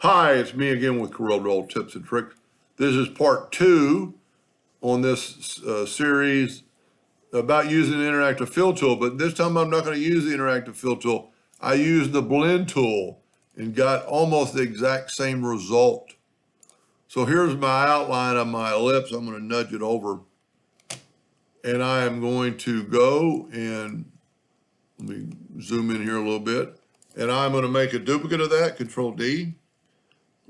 Hi, it's me again with Corel Tips and Tricks. This is part 2 on this series about using the interactive fill tool, but this time I'm not going to use the interactive fill tool. I used the blend tool and got almost the exact same result. So here's my outline of my ellipse. I'm going to nudge it over, and I am going to go and let me zoom in here a little bit, and I'm going to make a duplicate of that, Control D.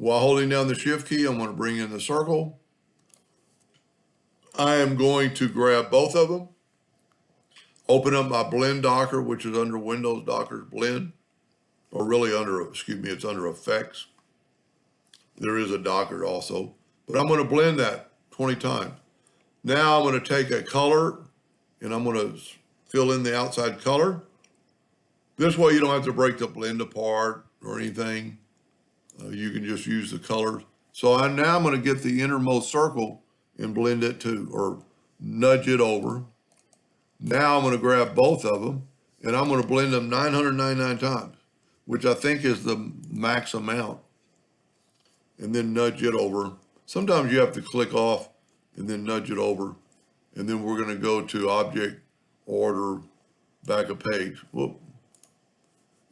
While holding down the Shift key, I'm going to bring in the circle. I am going to grab both of them, open up my Blend Docker, which is under Windows Docker's Blend, or really under, excuse me, it's under Effects. There is a Docker also, but I'm going to blend that 20 times. Now I'm going to take a color and I'm going to fill in the outside color. This way you don't have to break the blend apart or anything. You can just use the colors. So now I'm going to get the innermost circle and blend it to, or nudge it over. Now I'm going to grab both of them and I'm going to blend them 999 times, which I think is the max amount, and then nudge it over. Sometimes you have to click off and then nudge it over. And then we're going to go to Object, Order, Back a Page. Whoop.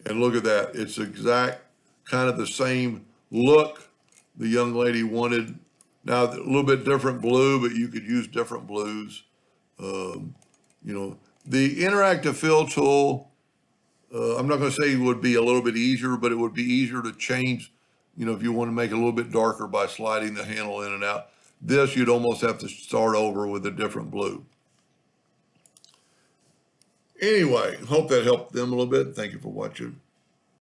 And look at that. It's exact, kind of the same look the young lady wanted. Now, a little bit different blue, but you could use different blues. You know, the interactive fill tool, I'm not going to say it would be a little bit easier, but it would be easier to change, you know, if you want to make it a little bit darker by sliding the handle in and out. This, you'd almost have to start over with a different blue. Anyway, hope that helped them a little bit. Thank you for watching.